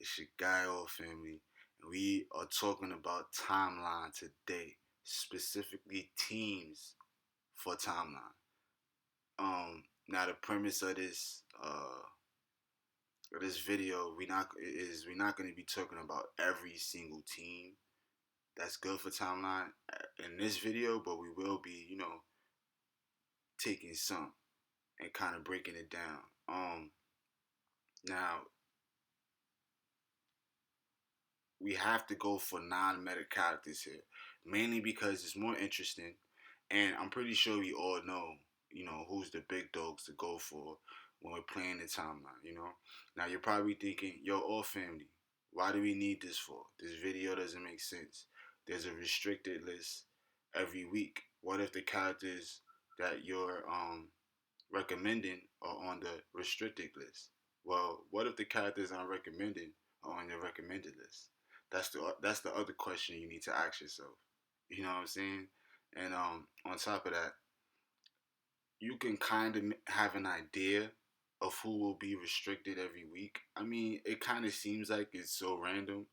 It's your guy, all family, and we are talking about timeline today, specifically teams for timeline. Now the premise of this video, we're not going to be talking about every single team that's good for timeline in this video, but we will be, taking some and kind of breaking it down. Now we have to go for non-meta characters here, mainly because it's more interesting, and I'm pretty sure we all know, who's the big dogs to go for when we're playing the timeline. Now you're probably thinking, yo, all family, why do we need this for? This video doesn't make sense. There's a restricted list every week. What if the characters that you're recommending are on the restricted list? Well, what if the characters I'm recommending are on the recommended list? That's the other question you need to ask yourself. You know what I'm saying? And on top of that, you can kind of have an idea of who will be restricted every week. I mean, it kind of seems like it's so random,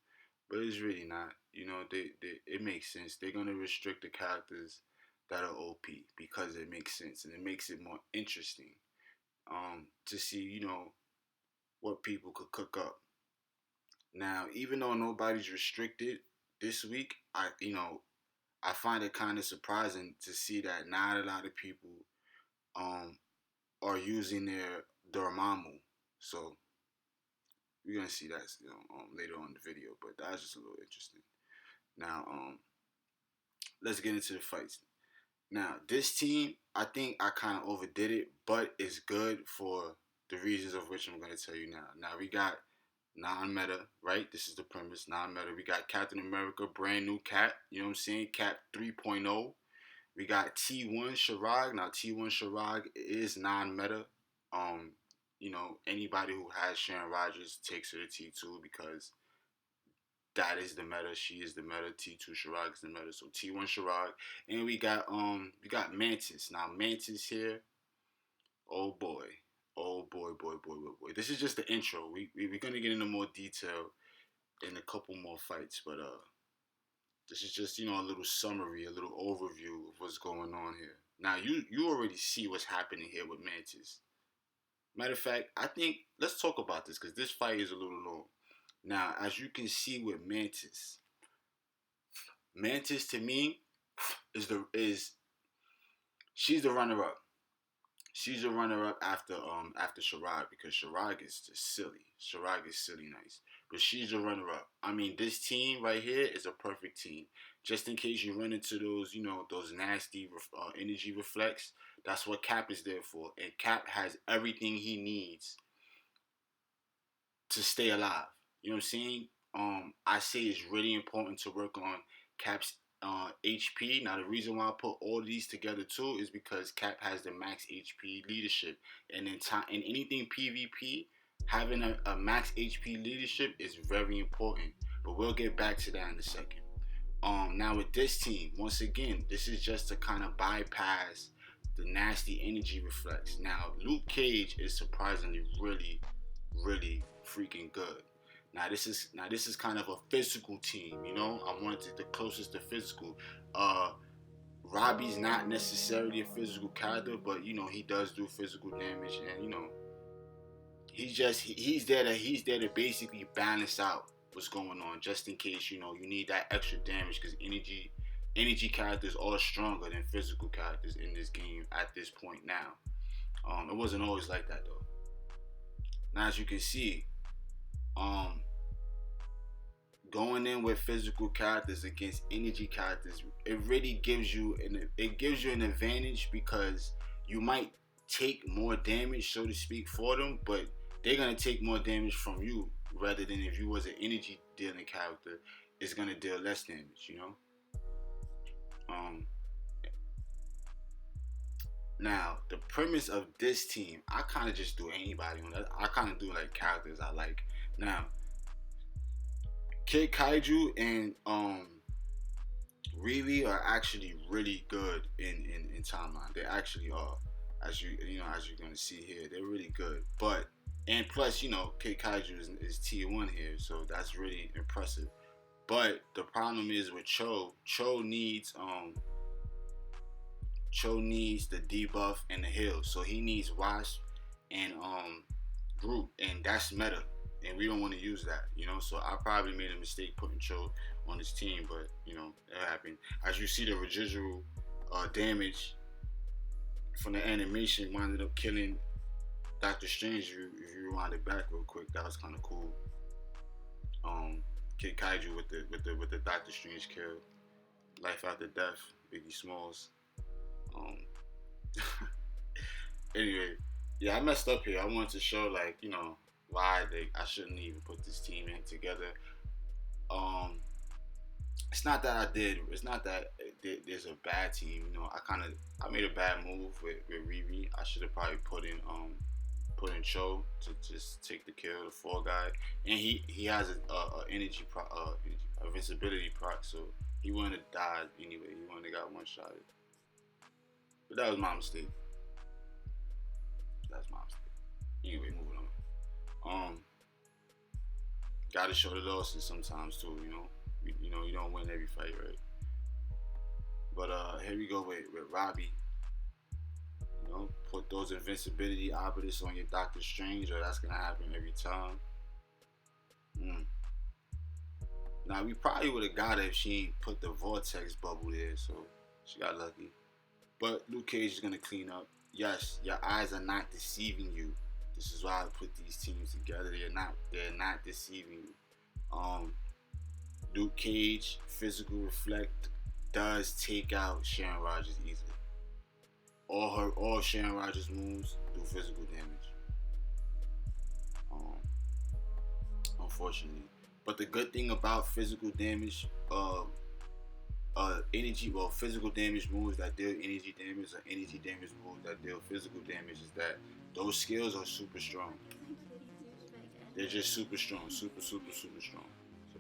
but it's really not. It makes sense. They're gonna restrict the characters that are OP because it makes sense and it makes it more interesting to see, what people could cook up. Now, even though nobody's restricted this week, I find it kind of surprising to see that not a lot of people um are using their Dormammu. So we're gonna see that later on in the video, but that's just a little interesting. Now, let's get into the fights. Now, this team, I think I kind of overdid it, but it's good for the reasons of which I'm gonna tell you now. Now we got non-meta, right? This is the premise, non-meta. We got Captain America, brand new Cap, you know what I'm saying? Cap 3.0. We got T1 Shirag. Now T1 Shirag is non-meta. Anybody who has Sharon Rogers takes her to T2 because that is the meta. She is the meta. T2 Shirag is the meta. So T1 Shirag. And we got Mantis. Now Mantis here. Oh boy. Oh boy, boy, boy, boy, boy. This is just the intro. We're gonna get into more detail in a couple more fights, but this is just a little summary, a little overview of what's going on here. Now you already see what's happening here with Mantis. Matter of fact, I think let's talk about this because this fight is a little long. Now, as you can see with Mantis, Mantis to me is she's the runner up. She's a runner up after Shirag because Shirag is just silly. Shirag is silly nice. But she's a runner up. I mean, this team right here is a perfect team. Just in case you run into those nasty energy reflects, that's what Cap is there for. And Cap has everything he needs to stay alive. You know what I'm saying? I say it's really important to work on Cap's HP. Now the reason why I put all these together too is because Cap has the max HP leadership, and in anything PvP, having a max HP leadership is very important. But we'll get back to that in a second. Now with this team, once again, this is just to kind of bypass the nasty energy reflex. Now Luke Cage is surprisingly really, really freaking good. Now this is kind of a physical team, I wanted the closest to physical. Robbie's not necessarily a physical character, but he does do physical damage, and he's there to basically balance out what's going on, just in case you need that extra damage because energy characters are stronger than physical characters in this game at this point now. It wasn't always like that though. Now as you can see, going in with physical characters against energy characters, it really gives you an advantage because you might take more damage, so to speak, for them, but they're gonna take more damage from you rather than if you was an energy dealing character, it's gonna deal less damage. Now the premise of this team, I kind of just do anybody on that. I kind of do like characters I like. Now Kid Kaiju and Riri are actually really good in timeline. They actually are, as you're gonna see here. They're really good. But And plus, Kid Kaiju is T1 here, so that's really impressive. But the problem is with Cho. Cho needs the debuff and the heal, so he needs Wasp and Groot, and that's meta, and we don't want to use that. So I probably made a mistake putting Cho on his team, but it happened. As you see, the residual damage from the animation wound up killing Doctor Strange. If you rewind it back real quick, that was kind of cool. Um, Kid Kaiju with the Doctor Strange kill, life after death, Biggie Smalls. Um, anyway, yeah, I messed up here. I wanted to show why I shouldn't even put this team in together. Um, it's not that I did. It's not that there's a bad team. I made a bad move with Riri. I should have probably put in Cho to just take the kill, the fall guy, and he has a energy invincibility proc, so he wouldn't have died anyway. He wouldn't have got one shot. But that was my mistake. That's my mistake. Anyway, moving on. Gotta show the losses sometimes too. You don't win every fight, right? But here we go with Robbie. Put those invincibility operatives on your Doctor Strange, or that's gonna happen every time. Now we probably would have got it if she ain't put the vortex bubble there, so she got lucky. But Luke Cage is gonna clean up. Yes, your eyes are not deceiving you. This is why I put these teams together. They're not deceiving you. Luke Cage, physical reflect does take out Sharon Rogers easily. All Sharon Rogers moves do physical damage. Unfortunately. But the good thing about physical damage, physical damage moves that deal energy damage, or energy damage moves that deal physical damage, is that those skills are super strong. They're just super strong, super strong. So,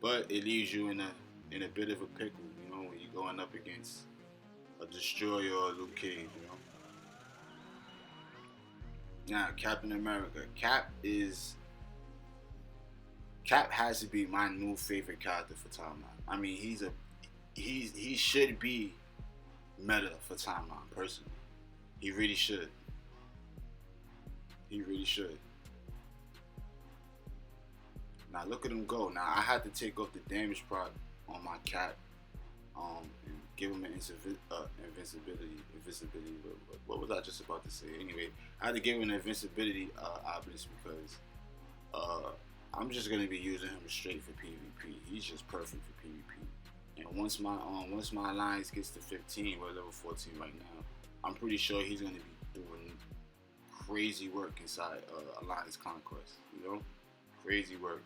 but it leaves you in a bit of a pickle, when you're going up against a destroyer or Luke Cage, Now, Captain America. Cap has to be my new favorite character for Timeline. I mean, he should be meta for Timeline, personally. He really should. He really should. Now look at him go. Now I had to take off the damage proc on my Cap, and give him an invincibility. What was I just about to say? Anyway, I had to give him an invincibility obelisk because I'm just gonna be using him straight for PvP. He's just perfect for PvP. And once my alliance gets to 15, we're level 14 right now. I'm pretty sure he's gonna be doing crazy work inside Alliance Conquest. Crazy work.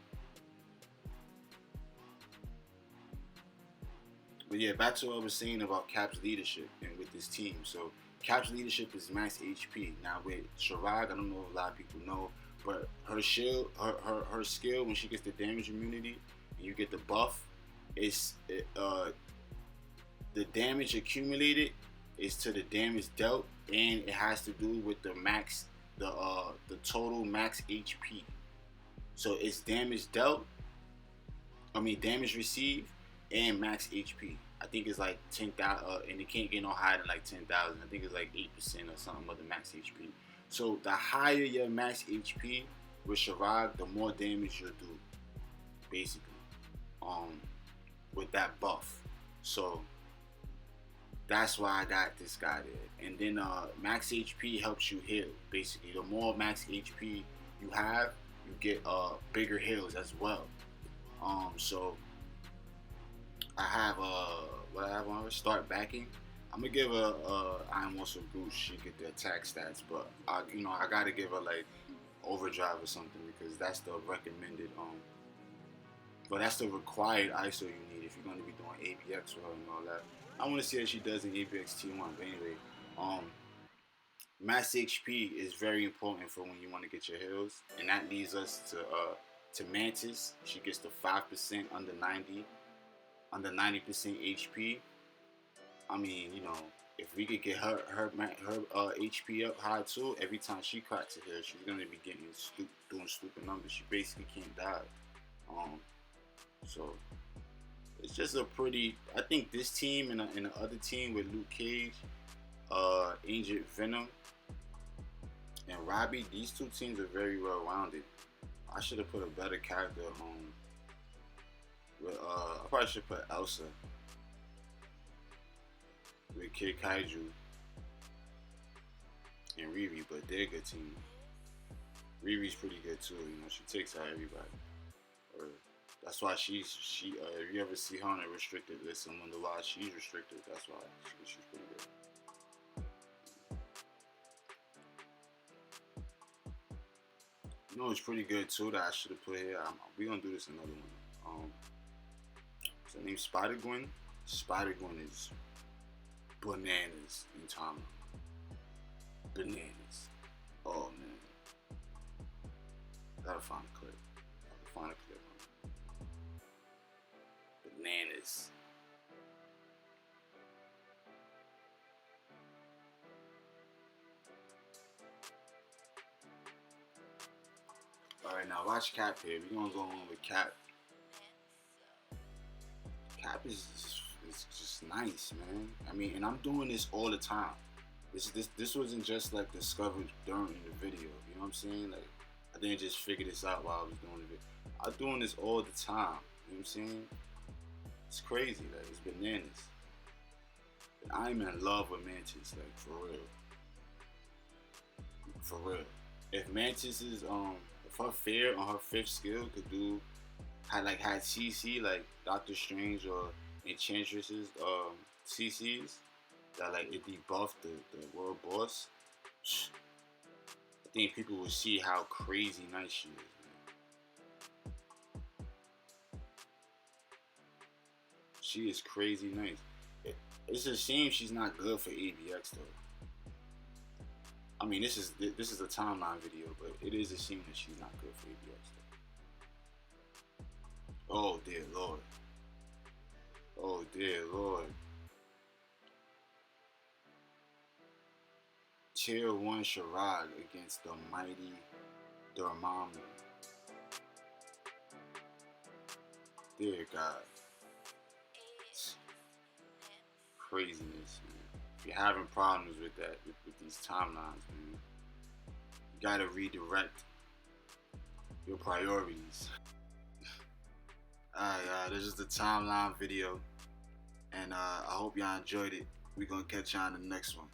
But yeah, back to what I was saying about Cap's leadership and with this team. So Cap's leadership is max HP. Now with Shirag, I don't know if a lot of people know, but her shield, her skill when she gets the damage immunity and you get the buff, the damage accumulated is to the damage dealt, and it has to do with the total max HP. So it's damage dealt, damage received, and max HP. I think it's like 10,000, and it can't get no higher than like 10,000. I think it's like 8% or something of the max HP. So the higher your max HP with Shirag, the more damage you'll do, basically, with that buff. So that's why I got this guy there. And then max HP helps you heal. Basically, the more max HP you have, you get bigger heals as well. So I have what I have on her, start backing. I'm gonna give her Iron Muscle boost. She get the attack stats, but I gotta give her like overdrive or something because that's the recommended but that's the required ISO you need if you're gonna be doing ABX with her and all that. I want to see how she does in ABX T1, but anyway, max HP is very important for when you want to get your heals, and that leads us to Mantis. She gets the 5% under 90% HP. I mean, if we could get her HP up high too, every time she cracks a hill, she's gonna be getting doing stupid numbers. She basically can't die. Um, so it's just a pretty. I think this team and the other team with Luke Cage, Agent Venom, and Robbie, these two teams are very well rounded. I should have put a better character with I probably should put Elsa with Kid Kaiju and Riri, but they're a good team. Riri's pretty good too. You know, she takes out everybody. Or that's why she. If you ever see her on a restricted list and wonder why she's restricted, that's why she's pretty good. You know, it's pretty good too that I should have put here. We gonna do this another one. Is her name Spider Gwen? Spider Gwen is bananas in time. Bananas. Oh man, gotta find a clip. Gotta find a clip. Bananas. All right, now watch Cap here. We're gonna go on with Cap. Cap is just nice, man. I mean, and I'm doing this all the time. This wasn't just like discovered during the video. You know what I'm saying? Like I didn't just figure this out while I was doing it. I'm doing this all the time. You know what I'm saying? It's crazy. Like it's bananas. And I'm in love with Mantis. Like for real. For real. If Mantis is if her fair on her fifth skill could do had CC like Doctor Strange or Enchantress's CCs that like it debuffed the world boss, I think people will see how crazy nice she is, man. She is crazy nice. It's a shame she's not good for ABX though. I mean, this is a timeline video, but it is a shame that she's not good for ABX though. Oh dear lord. Oh dear lord. Tier 1 Sharag against the mighty Dormammu. Dear God. Craziness, man. If you're having problems with that, with these timelines, man, you gotta redirect your priorities. Alright, this is the timeline video, and I hope y'all enjoyed it. We're gonna catch y'all in the next one.